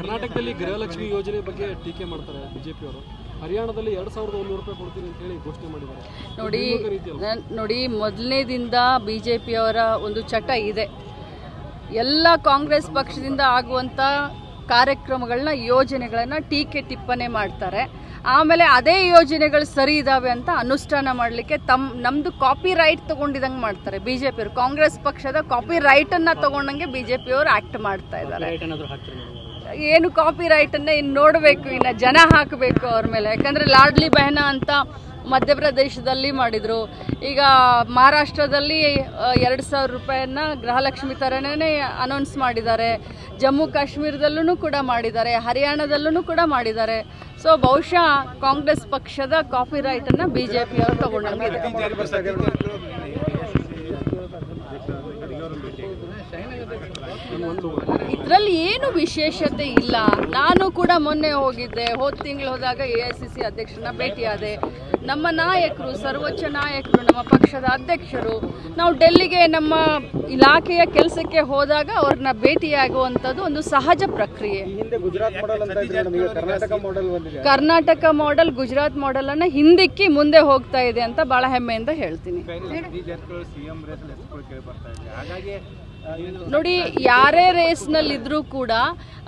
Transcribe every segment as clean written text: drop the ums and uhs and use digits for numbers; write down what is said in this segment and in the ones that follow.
ಕರ್ನಾಟಕದಲ್ಲಿ ಗೃಹಲಕ್ಷ್ಮಿ ಯೋಜನೆ ಬಗ್ಗೆ ಟೀಕೆ ಮಾಡ್ತಾರೆ ಬಿಜೆಪಿ ಅವರು. ಹರಿಯಾಣದಲ್ಲಿ 2100 ರೂಪಾಯಿ ಕೊಡ್ತೀನಿ ಅಂತ ಹೇಳಿ ಘೋಷಣೆ ಮಾಡಿದ್ದಾರೆ. ನೋಡಿ ಮೊದಲನೇದಿಂದ ಬಿಜೆಪಿಯವರ ಒಂದು ಚಟ ಇದೆ. ಎಲ್ಲ ಕಾಂಗ್ರೆಸ್ ಪಕ್ಷದಿಂದ ಆಗುವಂಥ ಕಾರ್ಯಕ್ರಮಗಳನ್ನ ಯೋಜನೆಗಳನ್ನ ಟೀಕೆ ಟಿಪ್ಪಣಿ ಮಾಡ್ತಾರೆ. ಆಮೇಲೆ ಅದೇ ಯೋಜನೆಗಳು ಸರಿ ಇದಾವೆ ಅಂತ ಅನುಷ್ಠಾನ ಮಾಡಲಿಕ್ಕೆ ನಮ್ಮದು ಕಾಪಿ ರೈಟ್ ತೊಗೊಂಡಿದಂಗೆ ಮಾಡ್ತಾರೆ ಬಿಜೆಪಿಯವರು. ಕಾಂಗ್ರೆಸ್ ಪಕ್ಷದ ಕಾಪಿ ರೈಟನ್ನು ತೊಗೊಂಡಂಗೆ ಬಿಜೆಪಿಯವರು ಆ್ಯಕ್ಟ್ ಮಾಡ್ತಾ ಇದ್ದಾರೆ. ಏನು ಕಾಪಿ ರೈಟನ್ನು ಇನ್ನು ನೋಡಬೇಕು, ಇನ್ನು ಜನ ಹಾಕಬೇಕು ಅವ್ರ ಮೇಲೆ. ಯಾಕಂದರೆ ಲಾಡ್ಲಿ ಬೆಹನಾ ಅಂತ ಮಧ್ಯಪ್ರದೇಶದಲ್ಲಿ ಮಾಡಿದರು. ಈಗ ಮಹಾರಾಷ್ಟ್ರದಲ್ಲಿ 2000 ರೂಪಾಯಿಯನ್ನ ಗೃಹಲಕ್ಷ್ಮಿ ಥರನೇ ಅನೌನ್ಸ್ ಮಾಡಿದ್ದಾರೆ. ಜಮ್ಮು ಕಾಶ್ಮೀರದಲ್ಲೂ ಕೂಡ ಮಾಡಿದ್ದಾರೆ, ಹರಿಯಾಣದಲ್ಲೂ ಕೂಡ ಮಾಡಿದ್ದಾರೆ. ಸೊ ಬಹುಶಃ ಕಾಂಗ್ರೆಸ್ ಪಕ್ಷದ ಕಾಪಿ ರೈಟನ್ನು ಬಿಜೆಪಿಯವರು ತಗೊಂಡಂಗಿದೆ. ಇದರಲ್ಲಿ ಏನು ವಿಶೇಷತೆ ಇಲ್ಲ. ನಾನು ಕೂಡ ಮೊನ್ನೆ ಹೋಗಿದ್ದೆ, ಹೋದ ತಿಂಗಳು ಹೋದಾಗ AICC ಅಧ್ಯಕ್ಷರನ್ನ ಭೇಟಿಯಾದೆ. ನಮ್ಮ ನಾಯಕರು, ಸರ್ವೋಚ್ಚ ನಾಯಕರು, ನಮ್ಮ ಪಕ್ಷದ ಅಧ್ಯಕ್ಷರು, ನಾವು ಡೆಲ್ಲಿಗೆ ನಮ್ಮ ಇಲಾಖೆಯ ಕೆಲಸಕ್ಕೆ ಹೋದಾಗ ಅವ್ರನ್ನ ಭೇಟಿಯಾಗುವಂಥದ್ದು ಒಂದು ಸಹಜ ಪ್ರಕ್ರಿಯೆ. ಕರ್ನಾಟಕ ಮಾಡೆಲ್ ಗುಜರಾತ್ ಮಾಡೆಲ್ ಅನ್ನ ಹಿಂದಿಕ್ಕಿ ಮುಂದೆ ಹೋಗ್ತಾ ಇದೆ ಅಂತ ಬಹಳ ಹೆಮ್ಮೆಯಿಂದ ಹೇಳ್ತೀನಿ. ನೋಡಿ, ಯಾರೇ ರೇಸ್ನಲ್ಲಿದ್ದರೂ ಕೂಡ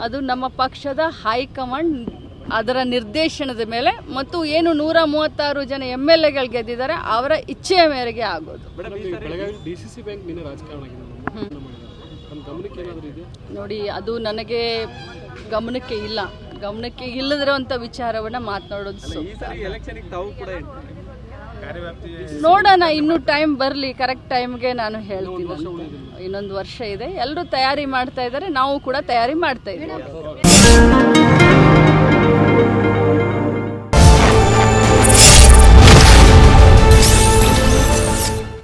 ಅದು ನಮ್ಮ ಪಕ್ಷದ ಹೈಕಮಾಂಡ್ ಅದರ ನಿರ್ದೇಶನದ ಮೇಲೆ ಮತ್ತು ಏನು 136 ಜನ MLAಗಳು ಗೆದ್ದಿದ್ದಾರೆ ಅವರ ಇಚ್ಛೆಯ ಮೇರೆಗೆ ಆಗೋದು. ನೋಡಿ, ಅದು ನನಗೆ ಗಮನಕ್ಕೆ ಇಲ್ಲ. ಗಮನಕ್ಕೆ ಇಲ್ಲದಿರುವಂಥ ವಿಚಾರವನ್ನು ಮಾತನಾಡೋದು ನೋಡೋಣ. ಇನ್ನು ಟೈಮ್ ಬರಲಿ, ಕರೆಕ್ಟ್ ಟೈಮ್ಗೆ ನಾನು ಹೇಳ್ತೀನಿ. ಇನ್ನೊಂದು ವರ್ಷ ಇದೆ, ಎಲ್ಲರೂ ತಯಾರಿ ಮಾಡ್ತಾ ಇದ್ದಾರೆ, ನಾವು ಕೂಡ ತಯಾರಿ ಮಾಡ್ತಾ ಇದ್ದೀವಿ.